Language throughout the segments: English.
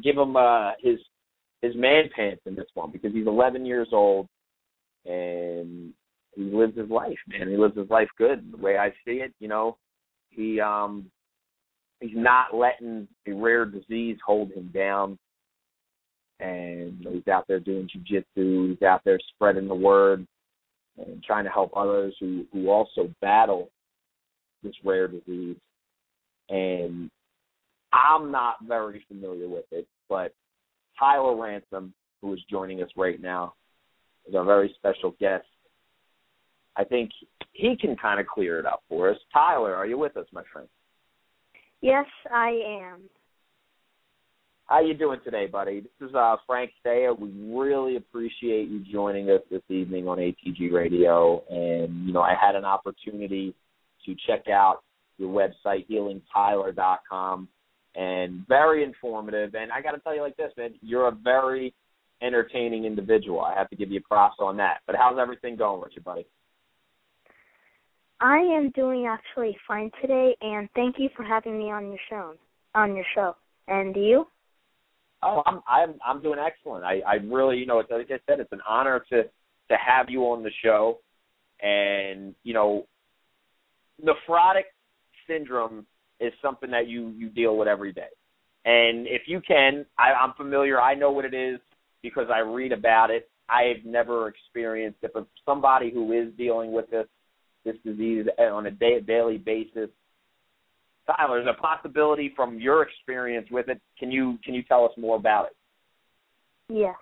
give him his man pants in this one because he's 11 years old and he lives his life, man. He lives his life good. The way I see it, you know, he's not letting a rare disease hold him down. And he's out there doing jiu-jitsu. He's out there spreading the word and trying to help others who also battle this rare disease. And I'm not very familiar with it, but Tyler Ransom, who is joining us right now, is our very special guest. I think he can kind of clear it up for us. Tyler, are you with us, my friend? Yes, I am. How you doing today, buddy? This is Frank Stea. We really appreciate you joining us this evening on ATG Radio. And, you know, I had an opportunity to check out your website, healingtyler.com, and very informative. And I got to tell you like this, man, you're a very entertaining individual. I have to give you props on that. But how's everything going with you, buddy? I am doing actually fine today, and thank you for having me on your show. And you? Oh, I'm doing excellent. I really, you know, like I said, it's an honor to have you on the show. And, you know, nephrotic syndrome is something that you deal with every day. And if you can, I'm familiar. I know what it is because I read about it. I've never experienced it, but somebody who is dealing with this disease on a daily basis. Tyler, there's a possibility from your experience with it. Can you tell us more about it? Yes.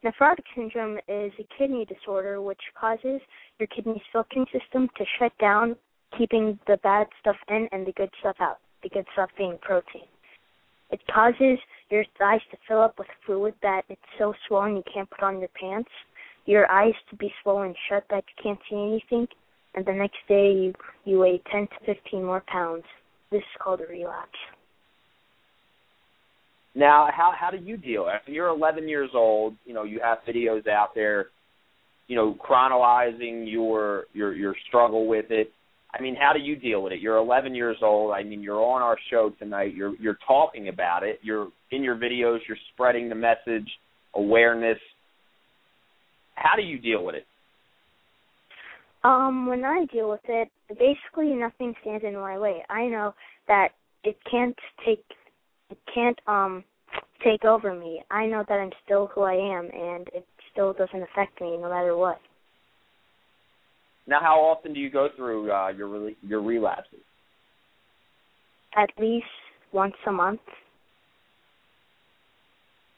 Nephrotic syndrome is a kidney disorder which causes your kidney's filtering system to shut down, keeping the bad stuff in and the good stuff out, the good stuff being protein. It causes your eyes to fill up with fluid that it's so swollen you can't put on your pants, your eyes to be swollen shut that you can't see anything, and the next day you weigh 10 to 15 more pounds. This is called a relapse. Now, how do you deal? You're 11 years old. You know, you have videos out there, you know, chronicling your struggle with it. I mean, how do you deal with it? You're 11 years old. I mean, you're on our show tonight. You're talking about it. You're in your videos. You're spreading the message, awareness. How do you deal with it? When I deal with it, basically nothing stands in my way. I know that it can't take over me. I know that I'm still who I am, and it still doesn't affect me no matter what. Now, how often do you go through your relapses? At least once a month.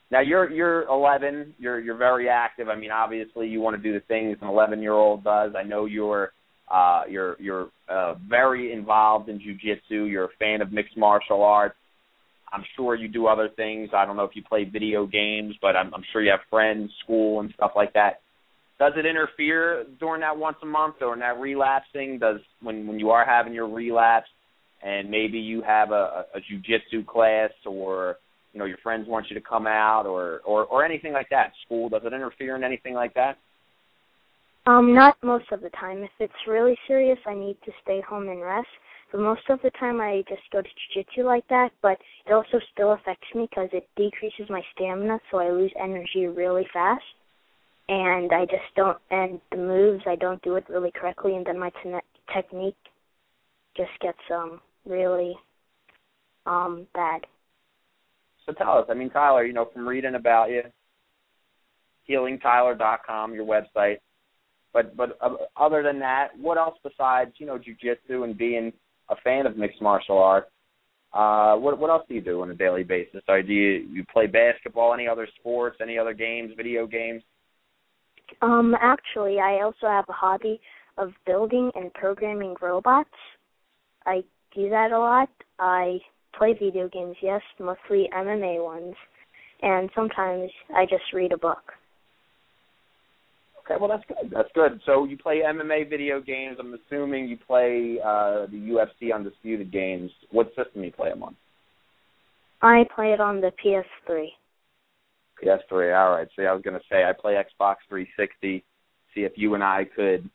Now you're 11. You're very active. I mean, obviously, you want to do the things an 11-year-old does. I know you're very involved in jiu-jitsu. You're a fan of mixed martial arts. I'm sure you do other things. I don't know if you play video games, but I'm sure you have friends, school, and stuff like that. Does it interfere during that once a month or in that relapsing? Does when you are having your relapse and maybe you have a jiu-jitsu class or you know your friends want you to come out or anything like that? School, does it interfere in anything like that? Not most of the time. If it's really serious, I need to stay home and rest. But most of the time, I just go to jiu-jitsu like that. But it also still affects me because it decreases my stamina, so I lose energy really fast. And I just don't, and the moves, I don't do it really correctly, and then my technique just gets really bad. So tell us, I mean, Tyler, you know, from reading about you, healingtyler.com, your website, but other than that, what else besides, you know, jiu-jitsu and being a fan of mixed martial arts, what else do you do on a daily basis? Or do you play basketball, any other sports, any other games, video games? Actually, I also have a hobby of building and programming robots. I do that a lot. I play video games, yes, mostly MMA ones, and sometimes I just read a book. Okay, well, that's good. That's good. So you play MMA video games. I'm assuming you play the UFC Undisputed games. What system do you play them on? I play it on the PS3. PS3, all right. See, I was going to say I play Xbox 360. See if you and I could,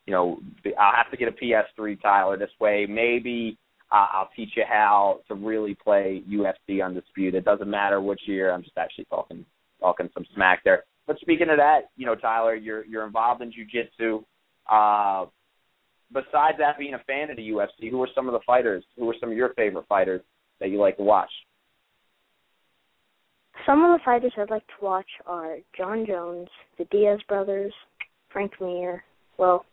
you know, I'll have to get a PS3, Tyler. This way, maybe I'll teach you how to really play UFC Undisputed. It doesn't matter which year. I'm just actually talking some smack there. But speaking of that, Tyler, you're involved in jiu-jitsu. Besides that, being a fan of the UFC, who are some of the fighters? Who are some of your favorite fighters that you like to watch? Some of the fighters I'd like to watch are John Jones, the Diaz brothers, Frank Mir. Well,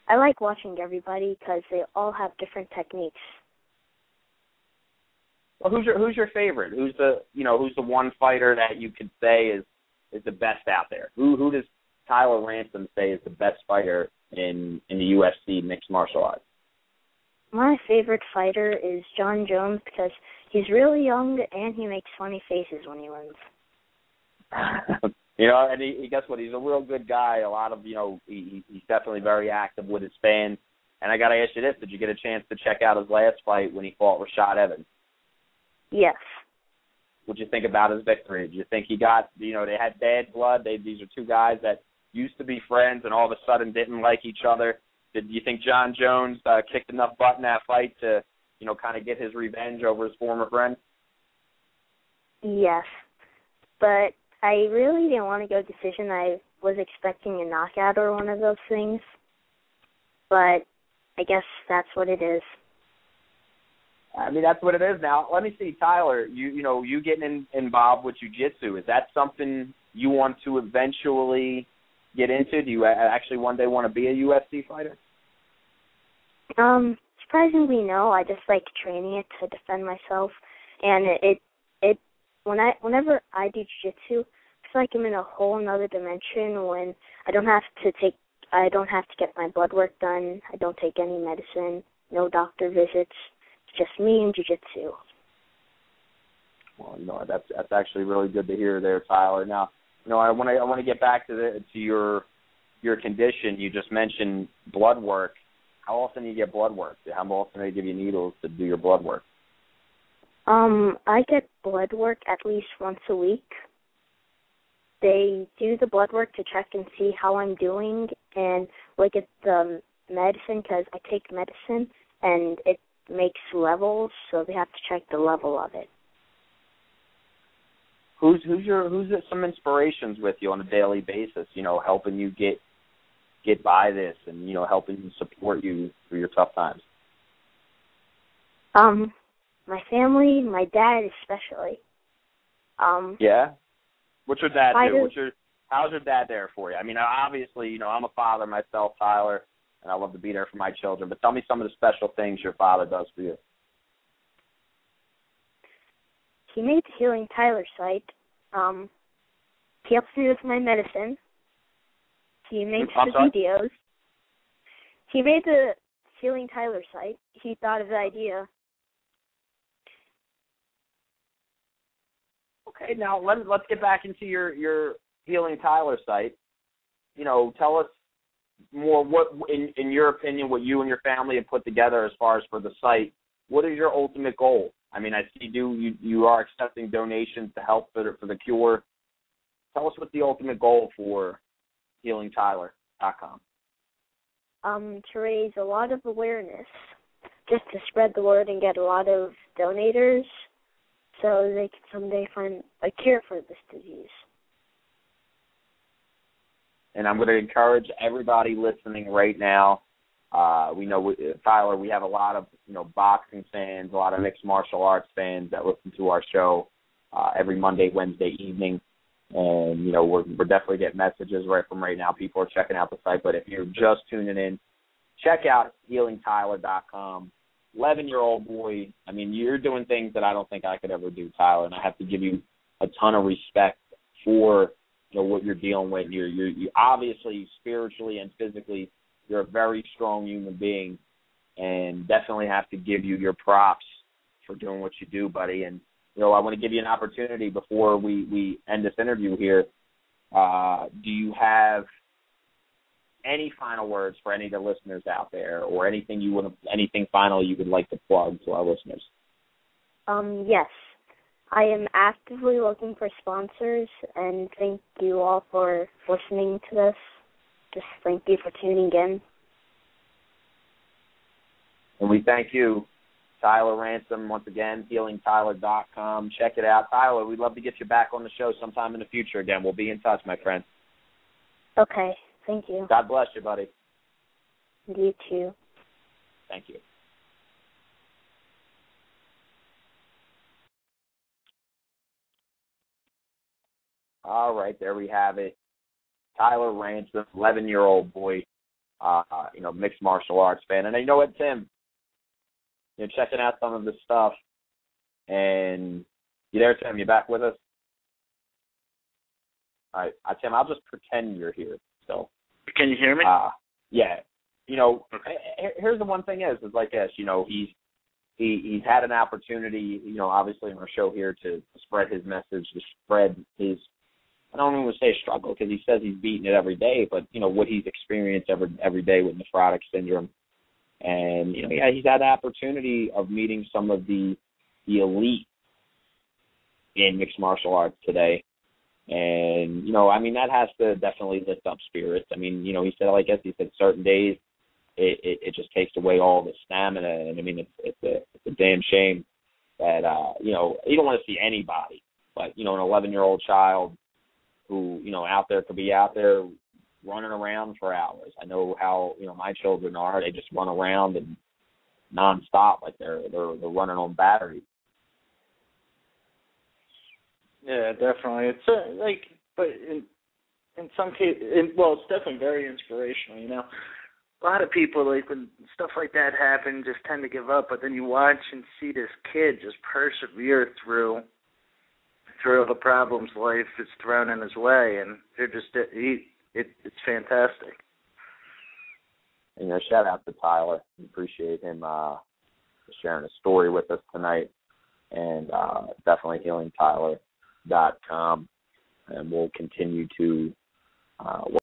I like watching everybody because they all have different techniques. Well, who's your favorite? Who's the one fighter that you could say is the best out there? Who does Tyler Ransom say is the best fighter in the UFC mixed martial arts? My favorite fighter is John Jones because he's really young and he makes funny faces when he wins. And he guess what? He's a real good guy. A lot of he's definitely very active with his fans. And I got to ask you this: did you get a chance to check out his last fight when he fought Rashad Evans? Yes. What'd you think about his victory? Did you think he got, they had bad blood? These are two guys that used to be friends and all of a sudden didn't like each other. Did you think John Jones kicked enough butt in that fight to, kind of get his revenge over his former friend? Yes. But I really didn't want to go decision. I was expecting a knockout or one of those things. But I guess that's what it is. I mean, that's what it is now. Let me see, Tyler, you getting involved with jiu-jitsu, is that something you want to eventually get into? Do you actually one day want to be a UFC fighter? Surprisingly, no. I just like training it to defend myself. And whenever I do jiu-jitsu, it's like I'm in a whole another dimension when I don't have to get my blood work done. I don't take any medicine, no doctor visits. Just me and jiu-jitsu. Well, that's actually really good to hear there, Tyler. Now, I want to get back to your condition. You just mentioned blood work. How often do you get blood work? How often do they give you needles to do your blood work? I get blood work at least once a week. They do the blood work to check and see how I'm doing and look at the medicine because I take medicine and it makes levels, so they have to check the level of it. Who's some inspirations with you on a daily basis? Helping you get by this, and helping support you through your tough times. My family, my dad especially. Yeah. What's your dad do? How's your dad there for you? I mean, obviously, I'm a father myself, Tyler. And I love to be there for my children. But tell me some of the special things your father does for you. He made the Healing Tyler site. He helps me with my medicine. He makes the videos. He made the Healing Tyler site. He thought of the idea. Okay, now let's get back into your Healing Tyler site. Tell us more, what, in your opinion, what you and your family have put together as far as for the site. What is your ultimate goal? I mean, I see you are accepting donations to help for the cure. Tell us what the ultimate goal for HealingTyler.com. To raise a lot of awareness, just to spread the word and get a lot of donators so they can someday find a cure for this disease. And I'm going to encourage everybody listening right now. We know, Tyler, we have a lot of boxing fans, a lot of mixed martial arts fans that listen to our show every Monday, Wednesday evening. And, we're definitely getting messages right now. People are checking out the site. But if you're just tuning in, check out HealingTyler.com. 11-year-old boy, I mean, you're doing things that I don't think I could ever do, Tyler. And I have to give you a ton of respect for what you're dealing with. You obviously, spiritually and physically, you're a very strong human being, and definitely have to give you your props for doing what you do, buddy. And, I want to give you an opportunity before we end this interview here. Do you have any final words for any of the listeners out there, or anything final you would like to plug to our listeners? Yes. I am actively looking for sponsors, and thank you all for listening to this. Just thank you for tuning in. And we thank you Tyler Ransom, once again, healingtyler.com. Check it out. Tyler, we'd love to get you back on the show sometime in the future again. We'll be in touch, my friend. Okay. Thank you. God bless you, buddy. You too. Thank you. All right, there we have it. Tyler Ransom, 11-year-old boy, mixed martial arts fan. And you know what, Tim? Checking out some of this stuff. And you there, Tim? You back with us? All right, Tim, I'll just pretend you're here. So, can you hear me? Yeah. Okay. Here's the one thing is like this. He's had an opportunity, obviously on our show here to spread his message, to spread his, I don't even want to say struggle because he says he's beating it every day, but, what he's experienced every day with nephrotic syndrome. And, he's had the opportunity of meeting some of the elite in mixed martial arts today. And, that has to definitely lift up spirits. He said, certain days it just takes away all the stamina. And, it's a damn shame that, you don't want to see anybody. But, an 11-year-old child who, out there could be out there running around for hours. I know how, my children are. They just run around and nonstop like they're running on battery. Yeah, definitely. It's but in some cases, it's definitely very inspirational. A lot of people, when stuff like that happens, just tend to give up. But then you watch and see this kid just persevere through the problems life is thrown in his way, and they're just it's fantastic. Shout out to Tyler. We appreciate him sharing a story with us tonight, and definitely healingtyler.com, and we'll continue to